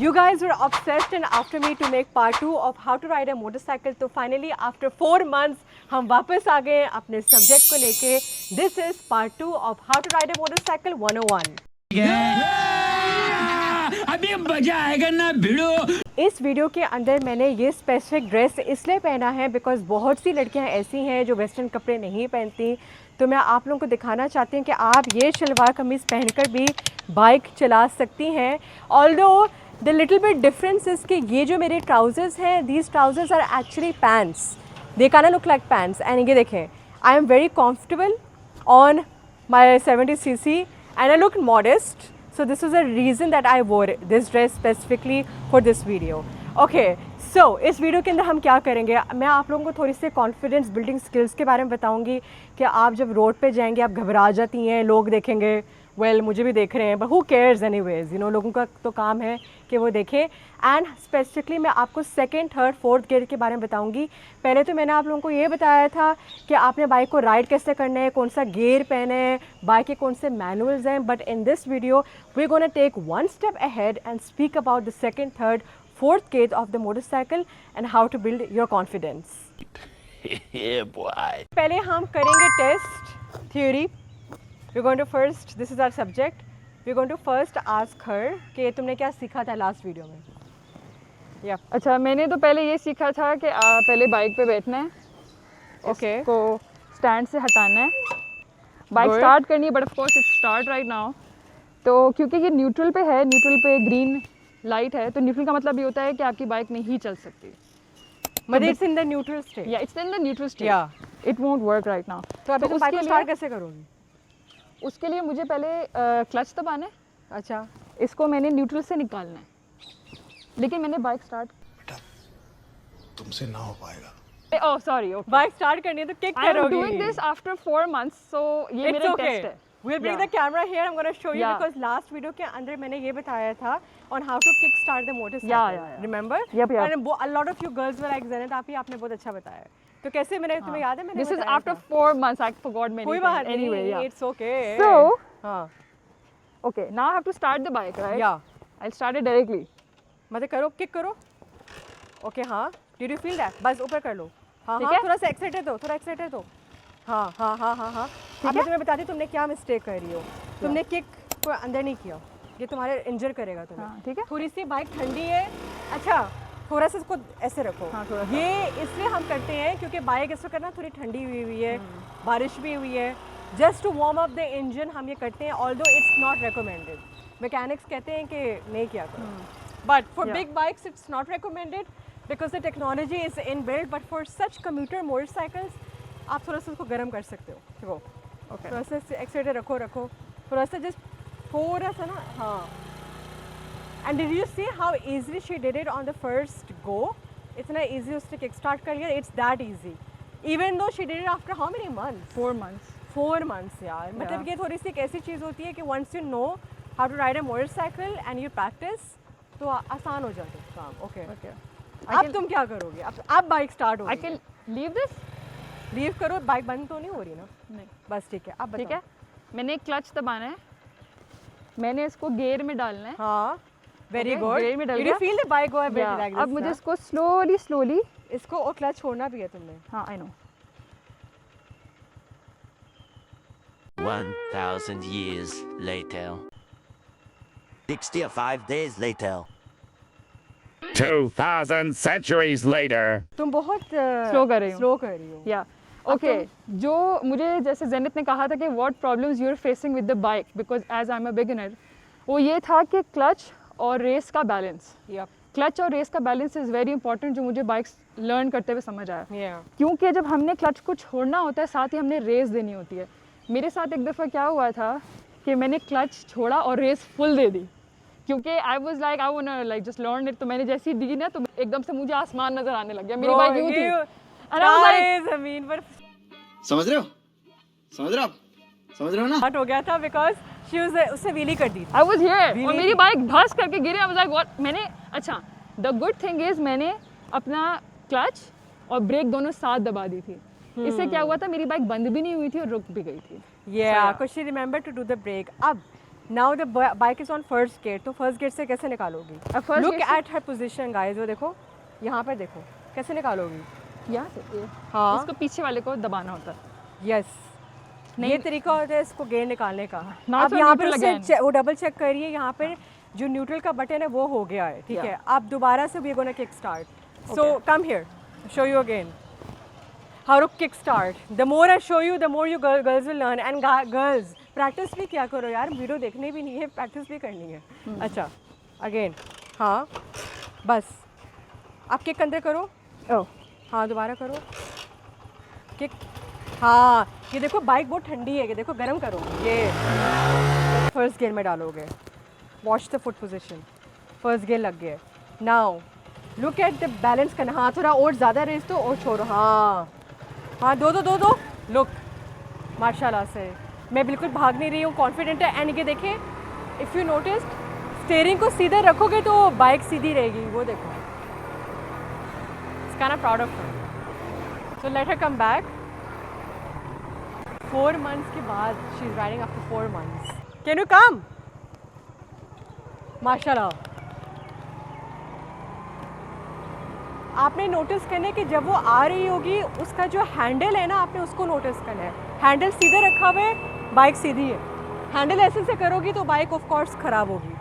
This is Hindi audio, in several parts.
You guys were obsessed and after me to make part 2 of how to ride a motorcycle. तो finally after 4 months हम वापस आ गए अपने सब्जेक्ट को लेके. This is part 2 of how to ride a motorcycle 101. अभी मजा आएगा ना भिड़ो. इस वीडियो के अंदर मैंने ये स्पेसिफिक ड्रेस इसलिए पहना है बिकॉज बहुत सी लड़कियां ऐसी हैं जो वेस्टर्न कपड़े नहीं पहनती. तो मैं आप लोगों को दिखाना चाहती हूँ कि आप ये शलवार कमीज़ पहनकर भी बाइक चला सकती हैं. Although the little bit difference is कि ये जो मेरे ट्राउज़र्स हैं, these trousers are actually pants. They kind of look like pants. And ये देखें, I am very comfortable on my 70cc and I look modest, so this was a reason that I wore this dress specifically for this video. Okay, so इस वीडियो के अंदर हम क्या करेंगे, मैं आप लोगों को थोड़ी सी कॉन्फिडेंस बिल्डिंग स्किल्स के बारे में बताऊंगी कि आप जब रोड पे जाएंगे आप घबरा जाती हैं, लोग देखेंगे, वेल मुझे भी देख रहे हैं, but who cares anyways, you know, लोगों का तो काम है कि वो देखें. एंड स्पेसिफिकली मैं आपको सेकंड, थर्ड, फोर्थ गियर के बारे में बताऊंगी. पहले तो मैंने आप लोगों को ये बताया था कि आपने बाइक को राइड कैसे करना है, कौन सा गियर पहने हैं, बाइक के कौन से मैनुअल्स हैं. But in this video we gonna take one step ahead and speak about the second, third, fourth gear of the motorcycle and how to build your confidence. पहले हम करेंगे test theory. We're going to first, this is our subject, we're going to first ask her कि तुमने क्या सीखा था लास्ट वीडियो में. अच्छा, मैंने तो पहले ये सीखा था कि पहले बाइक पे बैठना है, ओके, को स्टैंड से हटाना है, बाइक स्टार्ट करनी है. But of course it's start right now. तो क्योंकि ये न्यूट्रल पे है, न्यूट्रल पे ग्रीन लाइट है, तो न्यूट्रल का मतलब ये होता है कि आपकी बाइक नहीं चल सकती. मतलब it's in the neutral state. या it's in the neutral state, it won't work right now. तो अभी तुम बाइक को स्टार्ट कैसे करोगी? उसके लिए मुझे पहले क्लच दबाना है. अच्छा, इसको मैंने न्यूट्रल से निकालना है, लेकिन मैंने बाइक स्टार्ट, बेटा तुमसे ना हो पाएगा. Oh sorry, okay, bike start करनी है तो किक करोगी. I am doing this after 4 months, सो ये मेरा टेस्ट है. We'll bring the camera here. I'm going to show you because last video के अंदर मैंने ये बताया था on how to kick start the motorcycle. Remember? Yep. And a lot of you girls were like Zenith, आपने बहुत अच्छा बताया. तो कैसे मैंने तुम्हें याद है मैंने This is after 4 months. I forgot many कोई things. बात नहीं. Anyway, yeah. It's okay. So, हाँ. Okay, now I have to start the bike, right? Yeah. I'll start it directly. मतलब करो, किक करो. Okay, हाँ. Did you feel that? बस ऊपर कर लो. हाँ, थोड़ा सा एक्साइटेड हो, थोड़ा एक्साइटेड हो. हाँ. अब मैं तुम्हें बताती तुमने क्या मिस्टेक कर रही हो. तुमने किक को अंदर नहीं किया, ये तुम्हारे इंजर करेगा तुम्हें. ठीक है. थोड़ी सी बाइक ठंडी है. अच्छा, थोड़ा सा इसको ऐसे रखो. ये इसलिए हम करते हैं क्योंकि बाइक इस वक्त ना थोड़ी ठंडी हुई है, बारिश भी हुई है. Just to warm up the engine हम ये करते हैं. Although it's not recommended. Mechanics कहते हैं कि नहीं किया करो, but for big bikes it's not recommended because the technology is in built. But for such commuter motorcycles आप थोड़ा सा उसको गर्म कर सकते हो. देखो, थोड़ा सा एक्साइटेड रखो, थोड़ा सा जस्ट थोड़ा सा ना. हाँ. And did you see how easily she did it on the first go? इतना easy उसने kick start कर लिया. It's that easy. Even though she did it after how many months? 4 months. 4 months यार. मतलब ये थोड़ी सी एक ऐसी चीज़ होती है कि once you know how to ride a motorcycle and you practice, तो आसान हो जाता है काम. Okay. अब तुम क्या करोगे? अब बाइक स्टार्ट होगी. I can leave this? Leave करो. बाइक बंद तो नहीं हो रही ना? नहीं. बस ठीक है. अब ठीक है. मैंने क्लच दबाना है, मैंने इसको गियर में डालना है. हाँ. Very good. Did you feel the bike go a bit like this? अब मुझे इसको slowly इसको और क्लच छोड़ना भी है तुमने. हाँ, I know. 1000 years later. 65 days later. 2000 centuries later. तुम बहुत स्लो कर रही हो. या ओके. जो मुझे जैसे जेनिथ ने कहा था कि what problems you are facing with the bike because as I am a beginner, वो ये था कि क्लच और रेस का बैलेंस. क्लच और रेस का बैलेंस इज़ वेरी इंपॉर्टेंट, जो मुझे बाइक्स लर्न करते हुए समझ आया. क्योंकि जब हमने क्लच को छोड़ना होता है साथ ही हमने रेस देनी होती है. मेरे साथ एक दफ़ा क्या हुआ था कि मैंने क्लच छोड़ा और रेस फुल दे दी क्योंकि I was like I want like just learn it. तो मैंने जैसी दी ना तो एकदम से मुझे आसमान नजर आने लग गया. मेरी बाइक यूं थी. And I was like, जमीन पर समझ रहे हो ना? हट हो गया था बिकॉज उससे व्हीली कर दी. I was here और मेरी बाइक धस करके गिरी. I was like what? मैंने अच्छा the good thing is मैंने अपना क्लच और ब्रेक दोनों साथ दबा दी थी. इससे क्या हुआ था, मेरी बाइक बंद भी नहीं हुई थी और रुक भी गई थी. Yeah, because she remembered to do the brake. अब now the bike is on first gear, तो फर्स्ट गेयर से कैसे निकालोगी? first लुक gear से- एट हर पोजीशन गाइस, वो देखो यहाँ पर देखो कैसे निकालोगी। यहाँ से ये हाँ इसको पीछे वाले को दबाना होता है। यस, नहीं। ये तरीका होता है इसको गेयर निकालने का। Now अब it's on यहाँ पर neutral again. उससे वो डबल चेक करिए, यहाँ पर जो न्यूट्रल का बटन है वो हो गया है, ठीक है। आप दोबारा से we gonna kick start, so come here, show you again how to kick start. The more I show you, the more you girls will learn. And girls, practice भी क्या करो यार, वीडियो देखने भी नहीं है, प्रैक्टिस भी करनी है। अच्छा, अगेन, हाँ बस आप किक अंदर करो, हाँ दोबारा करो किक, हाँ ये देखो बाइक बहुत ठंडी है, ये देखो गर्म करो, ये फर्स्ट गियर में डालोगे। Watch the foot position, first gear लग गया। Now look at the balance करना, हाँ थोड़ा और ज़्यादा रेस दो और छोड़ो, हाँ हाँ दो लुक माशाल्लाह से मैं बिल्कुल भाग नहीं रही हूँ, कॉन्फिडेंट है। एंड ये देखें, इफ़ यू नोटिस स्टीयरिंग को सीधे रखोगे तो बाइक सीधी रहेगी, वो देखो, इसका ना proud of her. So let her come back 4 months के बाद, she is riding after 4 months। Can you come? माशाल्लाह। आपने नोटिस करना है कि जब वो आ रही होगी उसका जो हैंडल है ना, आपने उसको नोटिस करना है। हैंडल सीधे रखा हुआ है, बाइक सीधी है। हैंडल ऐसे से करोगी तो बाइक ऑफ कोर्स ख़राब होगी।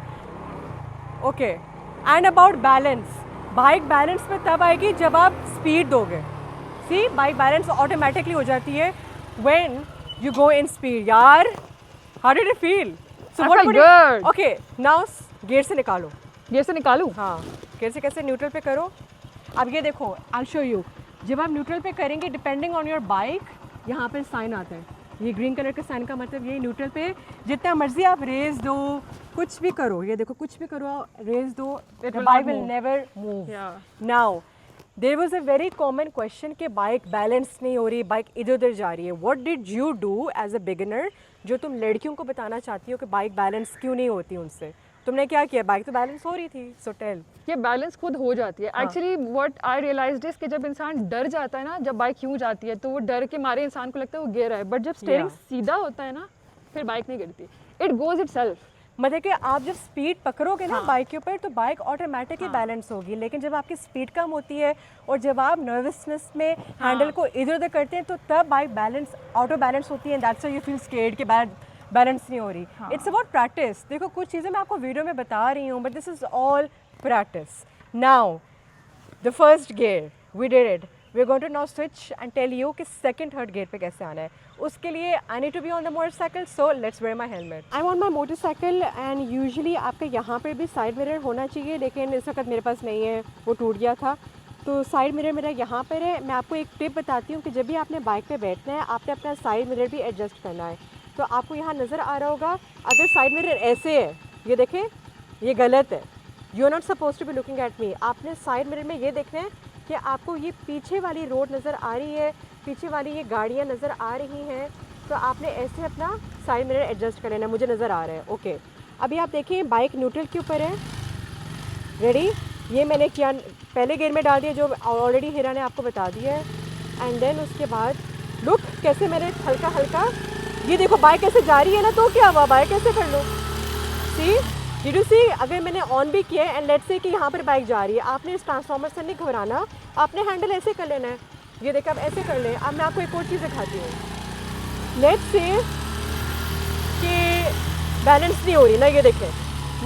Okay, and about balance, bike balance में तब आएगी जब आप स्पीड दोगे। सी, बाइक बैलेंस ऑटोमेटिकली हो जाती है when you go in speed. यार, how did you feel? I felt good. Okay, now gear से निकालो। गियर से निकालूं? हाँ, गियर से कैसे? न्यूट्रल पे करो। अब ये देखो, आई शो यू, जब आप न्यूट्रल पे करेंगे, डिपेंडिंग ऑन योर बाइक, यहाँ पे साइन आता है, ये ग्रीन कलर का साइन का मतलब ये न्यूट्रल पे जितना मर्जी आप रेस दो, कुछ भी करो, ये देखो कुछ भी करो, रेस दो, bike will never move. Now there was a very common question कि बाइक बैलेंस नहीं हो रही, बाइक इधर उधर जा रही है। What did you do as a beginner, जो तुम लड़कियों को बताना चाहती हो कि बाइक बैलेंस क्यों नहीं होती उनसे? तुमने क्या किया? बाइक तो बैलेंस हो रही थी, सो टेल। ये बैलेंस खुद हो जाती है। Actually what I realised is कि जब इंसान डर जाता है ना, जब बाइक यूँ जाती है तो वो डर के मारे इंसान को लगता है वो गिर रहा है, बट जब स्टीयरिंग सीधा होता है ना, फिर बाइक नहीं गिरती, इट गोज इटसेल्फ। मतलब कि आप जब स्पीड पकड़ोगे ना बाइक के ऊपर, तो बाइक ऑटोमेटिकली बैलेंस होगी। लेकिन जब आपकी स्पीड कम होती है और जब आप नर्वसनेस में हैंडल को इधर उधर करते हैं, तो तब बाइक बैलेंस ऑटो बैलेंस होती है। That's why you feel scared कि बैलेंस नहीं हो रही। It's about practice. देखो कुछ चीज़ें मैं आपको वीडियो में बता रही हूँ, but this is all practice. Now the first gear we did it, we are going to now switch and tell you कि सेकंड थर्ड गियर पे कैसे आना है। उसके लिए I need to be on the motorcycle, so let's wear my helmet. I on my motorcycle and usually आपके यहाँ पर भी साइड मिरर होना चाहिए, लेकिन इस वक्त मेरे पास नहीं है, वो टूट गया था। तो साइड मिरर मेरा यहाँ पर है। मैं आपको एक टिप बताती हूँ कि जब भी आपने बाइक पे बैठना है, आपने अपना साइड मिरर भी एडजस्ट करना है। तो आपको यहाँ नज़र आ रहा होगा, अगर साइड मिरर ऐसे है, ये देखें, ये गलत है, you are not suppose to be looking at me. आपने साइड मिरर में ये देखना है कि आपको ये पीछे वाली रोड नज़र आ रही है, पीछे वाली ये गाड़ियाँ नज़र आ रही हैं, तो आपने ऐसे अपना साइड मिरर एडजस्ट कर लेना। मुझे नज़र आ रहा है, ओके। अभी आप देखिए बाइक न्यूट्रल के ऊपर है, रेडी। ये मैंने किया, पहले गियर में डाल दिया जो ऑलरेडी हीरा ने आपको बता दिया है। एंड देन उसके बाद लुक कैसे मैंने हल्का हल्का, ये देखो बाइक कैसे जा रही है ना, तो क्या हुआ, बाइक कैसे कर लो। सी, डिड यू सी? अगर मैंने ऑन भी किया है एंड लेट्स से कि यहाँ पर बाइक जा रही है, आपने इस ट्रांसफार्मर से नहीं घबराना, आपने हैंडल ऐसे कर लेना है। ये देखो, आप ऐसे कर लें। अब मैं आपको एक और चीज़ दिखाती हूँ। लेट्स से कि बैलेंस नहीं हो रही ना, ये देखें,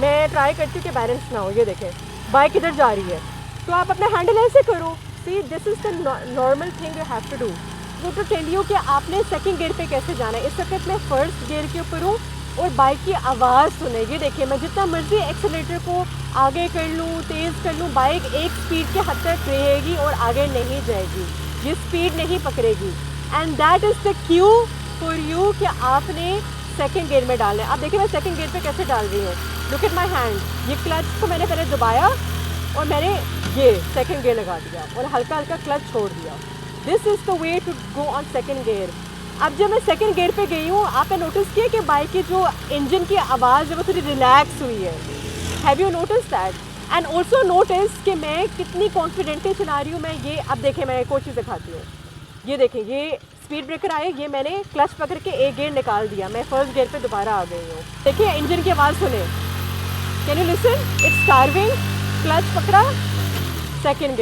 मैं ट्राई करती हूँ कि बैलेंस ना हो। ये देखें बाइक इधर जा रही है, तो आप अपना हैंडल ऐसे करो। See, this is the normal thing you have to do. वो तो टेल यू कि आपने सेकंड गियर पे कैसे जाना है। इस वक्त मैं फर्स्ट गियर के ऊपर हूँ और बाइक की आवाज़ सुनेगी। देखिए, मैं जितना मर्जी एक्सीलरेटर को आगे कर लूँ, तेज़ कर लूँ, बाइक एक स्पीड के हद तक रहेगी और आगे नहीं जाएगी, ये स्पीड नहीं पकड़ेगी। And that is the cue for you कि आपने सेकंड गियर में डालना है। अब देखिए मैं सेकंड गियर पे कैसे डाल रही हूँ। लुक एट माई हैंड, ये क्लच को मैंने पहले दबाया और मैंने ये सेकंड गियर लगा दिया और हल्का हल्का क्लच छोड़ दिया। This is the way to go on second gear. अब जब मैं सेकंड गियर पे गई हूँ, आपने नोटिस किया कि बाइक की जो इंजन की आवाज़ है वो थोड़ी रिलैक्स हुई है। Have you notice that? And also notice कि मैं कितनी कॉन्फिडेंटली चला रही हूँ। मैं ये, अब देखें मैं एक और चीज़ दिखाती हूँ। ये देखें, ये स्पीड ब्रेकर आए, ये मैंने क्लच पकड़ के एक गियर निकाल दिया, मैं फर्स्ट गियर पे दोबारा आ गई हूँ। देखिए इंजन की आवाज़ सुने, can you listen, it's starving. Clutch पकड़ा, सेकंड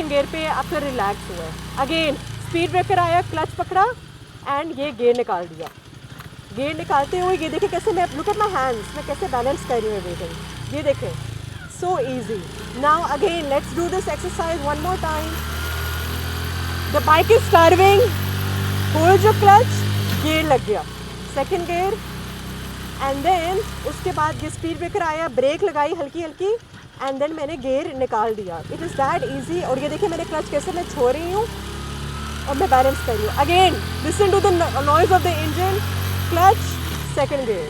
गियर पे अब तो रिलैक्स हुआ है। अगेन स्पीड ब्रेकर आया, क्लच पकड़ा एंड ये गियर निकाल दिया। गियर निकालते हुए ये देखिए कैसे मैं, लुक एट माई हैंड्स, मैं कैसे बैलेंस कर रही हूँ एवरीथिंग, ये देखें, so easy. Now again let's do this exercise one more time. The bike is starving, hold your clutch, gear लग गया, सेकंड गियर एंड देन उसके बाद ये स्पीड ब्रेकर आया, ब्रेक लगाई हल्की हल्की एंड देन मैंने गियर निकाल दिया। It is that easy. और ये देखिए मैंने क्लच कैसे मैं छोड़ रही हूँ और मैं बैलेंस कर रही हूँ। Again listen to the noise of the engine, clutch, second gear.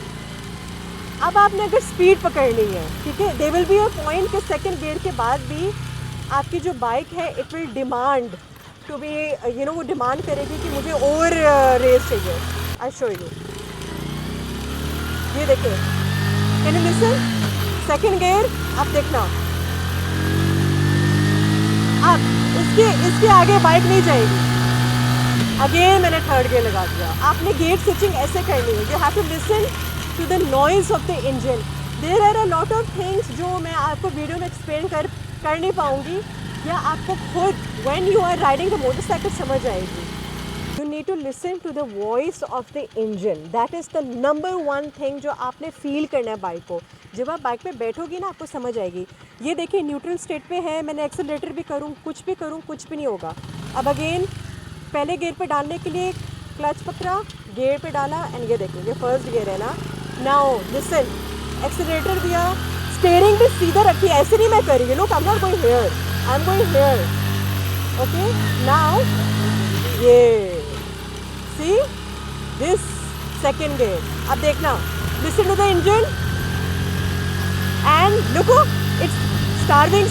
अब आपने अगर स्पीड पकड़नी है, ठीक है, they will be a point कि सेकंड गियर के बाद भी आपकी जो बाइक है it will demand to be, you know, वो डिमांड करेगी कि मुझे और रेस चाहिए। आई शो यू, ये देखिए, can you listen, second gear, आप देखना, अब इसके आगे बाइक नहीं जाएगी। अगेन मैंने थर्ड गियर लगा दिया। आपने गियर स्विचिंग ऐसे करनी है, you have to listen to the noise of the engine. There are a lot of things जो मैं आपको वीडियो में एक्सप्लेन कर नहीं पाऊँगी, या आपको खुद when you are riding the motorcycle समझ आएगी। You need to listen to the voice of the engine. That is the number one thing जो आपने फील करना है बाइक को। जब आप बाइक पे बैठोगी ना आपको समझ आएगी। ये देखिए न्यूट्रल स्टेट पे है, मैंने एक्सेलरेटर भी करूँ, कुछ भी नहीं होगा। अब अगेन पहले गियर पे डालने के लिए क्लच पकड़ा, गियर पे डाला एंड ये देखिए, ये फर्स्ट गियर है ना। नाउ लिसन, एक्सेलरेटर दिया, स्टीयरिंग भी सीधा रखी, ऐसे नहीं मैं कर रही हूँ। Look, I am not going here, I am going here. Okay, now ये see this second gear, अब देखना, listen to the engine and look, it's starving,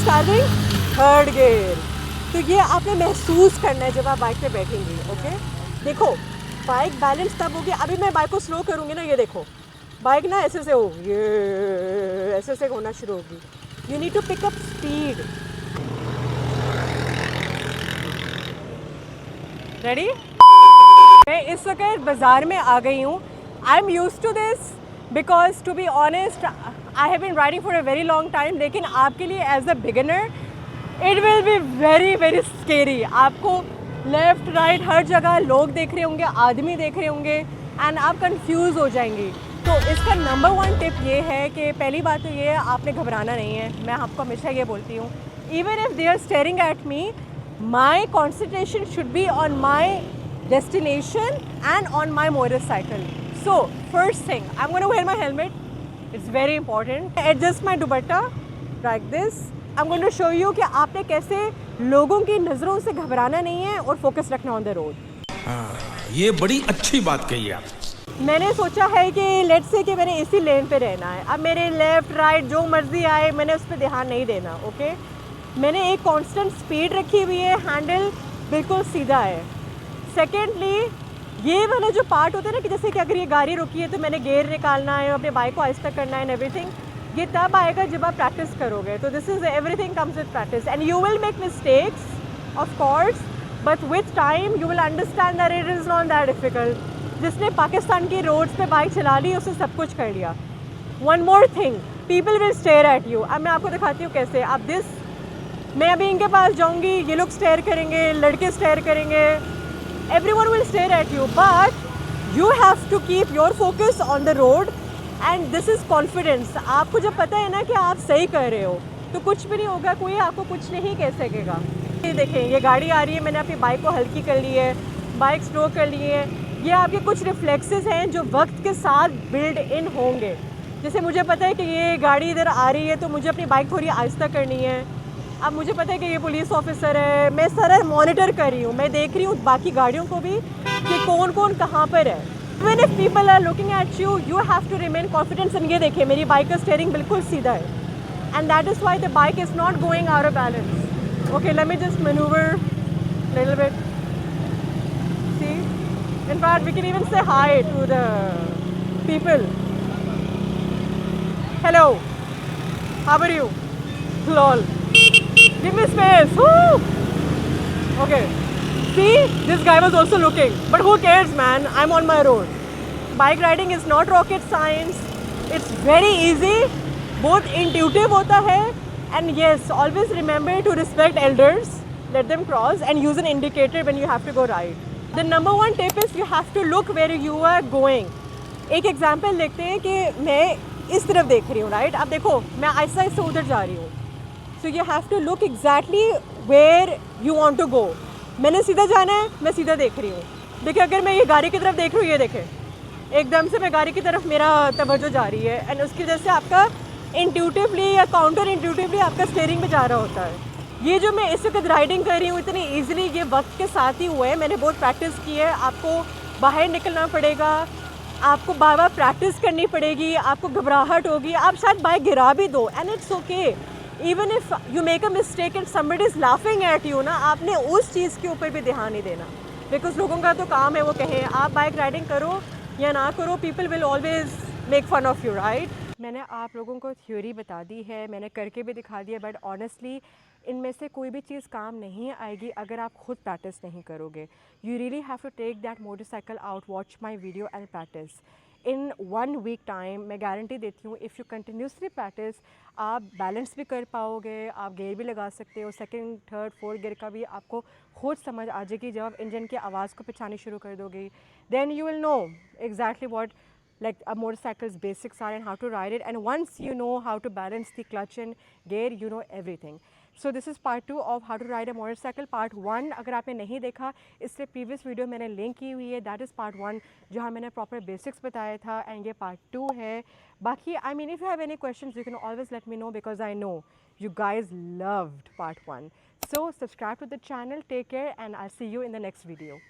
third gear। तो ये आपने महसूस करना है जब आप बाइक पे बैठेंगी। ओके, देखो बाइक बैलेंस तब होगी, अभी मैं बाइक को स्लो करूँगी ना, ये देखो बाइक ना ऐसे से हो, ये ऐसे से होना शुरू होगी। You need to pick up speed. Ready? मैं इस वक्त बाज़ार में आ गई हूँ। I am use to this because to be honest I have been riding for a very long time, लेकिन आपके लिए as a beginner it will be very very scary. आपको लेफ़्ट राइट हर जगह लोग देख रहे होंगे, आदमी देख रहे होंगे एंड आप कंफ्यूज हो जाएंगी। तो इसका नंबर वन टिप ये है कि पहली बात तो ये है, आपने घबराना नहीं है। मैं आपको हमेशा ये बोलती हूँ, even if they are staring at me, my concentration should be on my destination and on my motorcycle. So first thing, I'm going to wear my helmet. It's very important. Adjust my dupatta like this. I'm going to show you कि आपने कैसे लोगों की नज़रों से घबराना नहीं है और फोकस रखना ऑन द रोड। ये बड़ी अच्छी बात कही आप। मैंने सोचा है कि लेट्स से कि मैंने इसी लेन पे रहना है। अब मेरे लेफ़्ट राइट जो मर्जी आए मैंने उस पर ध्यान नहीं देना। ओके, मैंने एक कांस्टेंट स्पीड रखी हुई है, हैंडल बिल्कुल सीधा है। सेकेंडली ये वाला जो पार्ट होता है ना कि जैसे कि अगर ये गाड़ी रुकी है तो मैंने गियर निकालना है, अपने बाइक को आहिस्ता करना है एंड एवरीथिंग, ये तब आएगा जब आप प्रैक्टिस करोगे। तो this is everything comes with practice and you will make mistakes of course, but with time you will understand that it is not that difficult. जिसने पाकिस्तान की रोड्स पे बाइक चला ली उसने सब कुछ कर लिया। One more thing, people will stare at you. अब मैं आपको दिखाती हूँ कैसे। अब दिस, मैं अभी इनके पास जाऊँगी, ये लोग स्टेयर करेंगे, लड़के स्टेयर करेंगे, everyone will stare at you, but you have to keep your focus on the road and this is confidence। आपको जब पता है ना कि आप सही कर रहे हो तो कुछ भी नहीं होगा, कोई आपको कुछ नहीं कह सकेगा। ये देखें, ये गाड़ी आ रही है, मैंने अपनी बाइक को हल्की कर ली है, बाइक स्लो कर ली है। ये आपके कुछ रिफ्लेक्सेस हैं जो वक्त के साथ बिल्ड इन होंगे। जैसे मुझे पता है कि ये गाड़ी इधर आ रही है तो मुझे अपनी बाइक थोड़ी आहिस्ता करनी है। अब मुझे पता है कि ये पुलिस ऑफिसर है, मैं सारा मॉनिटर कर रही हूँ, मैं देख रही हूँ बाकी गाड़ियों को भी कि कौन कौन कहाँ पर है। Even if people are looking at you, you have to remain confidence. And ये देखिए मेरी बाइक का स्टीयरिंग बिल्कुल सीधा है and that is why the bike is not going out of balance. Okay, let me just manoeuvre little bit. See, in fact we can even say hi to the people. Hello, how are you? Lol, give me space. Woo! Okay, See, this guy was also looking. But who cares, man? I'm on my road. Bike riding is not rocket science. It's very easy. Both intuitive होता है. And yes, always remember to respect elders. Let them cross and use an indicator when you have to go ride. The number one tip is you have to look where you are going. एक एग्जाम्पल देखते हैं कि मैं इस तरफ देख रही हूँ, राइट? आप देखो, मैं आहिस्ता आहिस्ता उधर जा रही हूँ. So you have to look exactly where you want to go. मैंने सीधा जाना है, मैं सीधा देख रही हूँ. देखिए, अगर मैं ये गाड़ी की तरफ देख रही हूँ, ये देखें, एकदम से मैं गाड़ी की तरफ मेरा तवज्जो जा रही है. एंड उसकी वजह से आपका इंट्यूटिवली या काउंटर इंट्यूटिवली आपका स्टीयरिंग पे जा रहा होता है. ये जो मैं इस वक्त राइडिंग कर रही हूँ इतनी ईजिली, ये वक्त के साथ ही हुआ है. मैंने बहुत प्रैक्टिस की है. आपको बाहर निकलना पड़ेगा, आपको बार बार प्रैक्टिस करनी पड़ेगी, आपको घबराहट होगी, आप शायद बाइक गिरा भी दो. And it's okay. Even if you make a mistake and somebody is laughing at you ना, आपने उस चीज़ के ऊपर भी ध्यान नहीं देना. बिकॉज लोगों का तो काम है वो कहें आप बाइक राइडिंग करो या ना करो, people will always make fun of you, right? मैंने आप लोगों को थ्योरी बता दी है, मैंने करके भी दिखा दिया, बट ऑनेस्टली इनमें से कोई भी चीज़ काम नहीं आएगी अगर आप खुद प्रैक्टिस नहीं करोगे. You really have to take that motorcycle out, watch my video and practice. In 1 week time मैं गारंटी देती हूँ, इफ़ यू कंटिन्यूसली प्रैक्टिस, आप बैलेंस भी कर पाओगे, आप गेयर भी लगा सकते हो. सेकंड, थर्ड, फोर्थ गियर का भी आपको खुद समझ आ जाएगी. जब आप इंजन की आवाज़ को पहचानी शुरू कर दोगे, then you will know exactly what like a motorcycle's basics are and how to ride it. And once you know how to balance the clutch and gear, you know everything. So this is part 2 of how to ride a motorcycle. Part 1 अगर आपने नहीं देखा, इससे previous video मैंने link की हुई है, that is part 1 जहाँ मैंने proper basics बताया था. And ये part 2 है. बाकी I mean if you have any questions you can always let me know because I know you guys loved part 1. So subscribe to the channel, take care, and I'll see you in the next video.